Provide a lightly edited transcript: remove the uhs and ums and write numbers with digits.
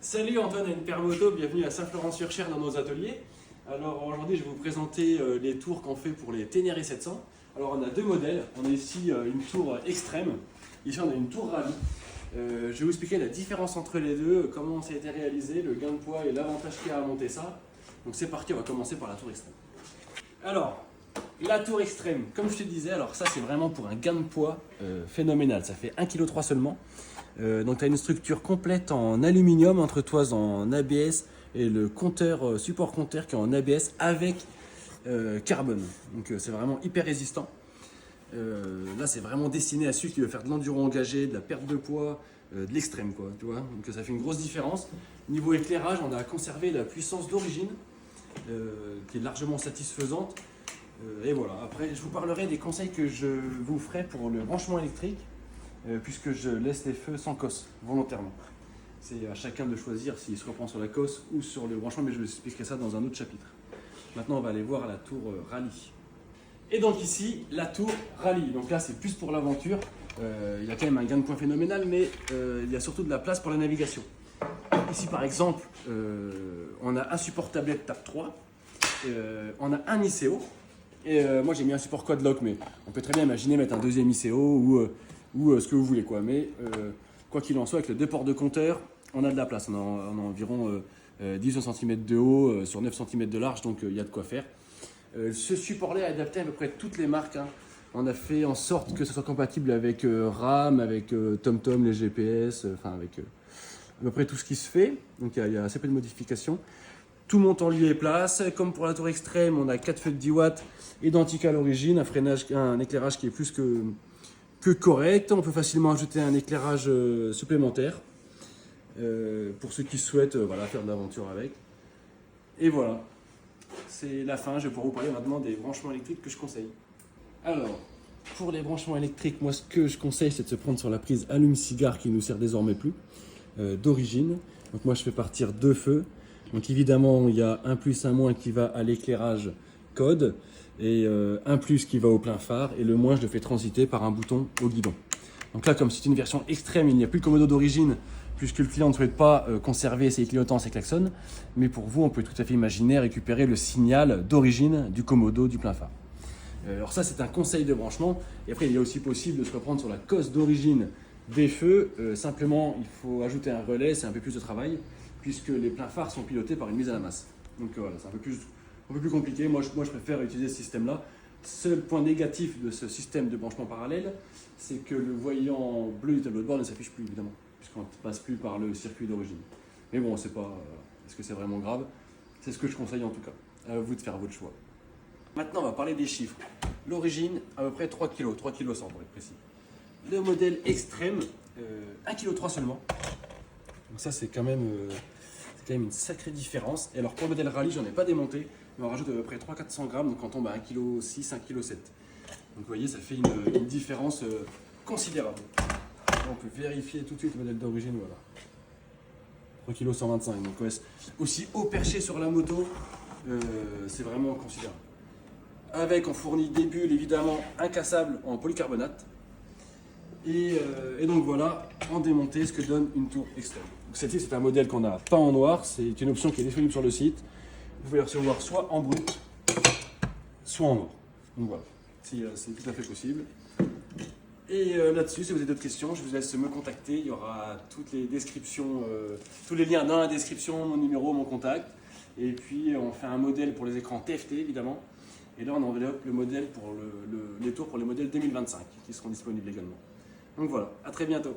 Salut Antoine NPR Moto, bienvenue à Saint-Florent-sur-Cher dans nos ateliers. Alors aujourd'hui je vais vous présenter les tours qu'on fait pour les Ténéré 700. Alors on a deux modèles, on a ici une tour extrême, ici on a une tour rallye. Je vais vous expliquer la différence entre les deux, comment ça a été réalisé, le gain de poids et l'avantage qu'il y a à monter ça. Donc c'est parti, on va commencer par la tour extrême. Alors, la tour extrême, comme je te disais, alors ça c'est vraiment pour un gain de poids phénoménal, ça fait 1,3 kg seulement. Donc tu as une structure complète en aluminium, entre toises en ABS et le compteur, support compteur qui est en ABS avec carbone. Donc c'est vraiment hyper résistant. Là c'est vraiment destiné à celui qui veut faire de l'enduro engagé, de la perte de poids, de l'extrême quoi, tu vois. Donc ça fait une grosse différence. Niveau éclairage, on a conservé la puissance d'origine qui est largement satisfaisante. Et voilà, après je vous parlerai des conseils que je vous ferai pour le branchement électrique. Puisque je laisse les feux sans cosse, volontairement. C'est à chacun de choisir s'il se reprend sur la cosse ou sur le branchement, mais je vous expliquerai ça dans un autre chapitre. Maintenant, on va aller voir la tour rallye. Et donc ici, la tour rallye. Donc là, c'est plus pour l'aventure. Il y a quand même un gain de poids phénoménal, mais il y a surtout de la place pour la navigation. Ici, par exemple, on a un support tablette TAP 3, on a un ICO, et moi j'ai mis un support quad-lock, mais on peut très bien imaginer mettre un deuxième ICO ou ce que vous voulez quoi. Mais quoi qu'il en soit, avec les deux ports de compteur, on a de la place. On a environ 18 cm de haut sur 9 cm de large, donc il y a de quoi faire. Ce support-là est adapté à peu près toutes les marques. Hein. On a fait en sorte que ce soit compatible avec RAM, avec TomTom, les GPS, enfin avec à peu près tout ce qui se fait. Donc il y a assez peu de modifications. Tout monte en lieu et place. Comme pour la tour extrême, on a 4 feux de 10 watts, identiques à l'origine, un éclairage qui est plus que correct. On peut facilement ajouter un éclairage supplémentaire pour ceux qui souhaitent voilà, faire de l'aventure avec. Et voilà, c'est la fin. Je vais pouvoir vous parler maintenant des branchements électriques que je conseille. Alors, pour les branchements électriques, moi ce que je conseille, c'est de se prendre sur la prise allume-cigare qui ne nous sert désormais plus, d'origine. Donc moi je fais partir deux feux. Donc évidemment, il y a un plus, un moins qui va à l'éclairage code et un plus qui va au plein phare et le moins je le fais transiter par un bouton au guidon. Donc là, comme c'est une version extrême, il n'y a plus le commodo d'origine puisque le client ne souhaite pas conserver ses clignotants, ses klaxons, mais pour vous on peut tout à fait imaginer récupérer le signal d'origine du commodo du plein phare. Alors ça c'est un conseil de branchement, et après il est aussi possible de se reprendre sur la cosse d'origine des feux, simplement il faut ajouter un relais, c'est un peu plus de travail puisque les pleins phares sont pilotés par une mise à la masse. Donc voilà, c'est un peu plus compliqué. Moi, je préfère utiliser ce système-là. Seul point négatif de ce système de branchement parallèle, c'est que le voyant bleu du tableau de bord ne s'affiche plus, évidemment, puisqu'on ne passe plus par le circuit d'origine. Mais bon, c'est pas. Est-ce que c'est vraiment grave? C'est ce que je conseille en tout cas. À vous de faire votre choix. Maintenant, on va parler des chiffres. L'origine, à peu près 3 kg, 3 kg 100 pour être précis. Le modèle extrême, 1,3 kg seulement. Donc ça, c'est quand même une sacrée différence. Et alors pour le modèle rallye, j'en ai pas démonté, mais on rajoute à peu près 300-400 grammes, donc on tombe à 1,6 kg, 1,7 kg. Donc vous voyez, ça fait une différence considérable. On peut vérifier tout de suite le modèle d'origine, voilà. 3 kg 125. Donc ouais, aussi haut perché sur la moto, c'est vraiment considérable. Avec, on fournit des bulles évidemment incassables en polycarbonate. Et donc voilà, en démonté, ce que donne une tour extrême. Celle-ci, c'est un modèle qu'on a peint en noir, c'est une option qui est disponible sur le site. Vous pouvez le recevoir soit en brut, soit en noir. Donc voilà, c'est tout à fait possible. Et là-dessus, si vous avez d'autres questions, je vous laisse me contacter. Il y aura toutes les descriptions, tous les liens dans la description, mon numéro, mon contact. Et puis on fait un modèle pour les écrans TFT évidemment. Et là, on enveloppe le modèle pour les tours pour les modèles 2025 qui seront disponibles également. Donc voilà, à très bientôt.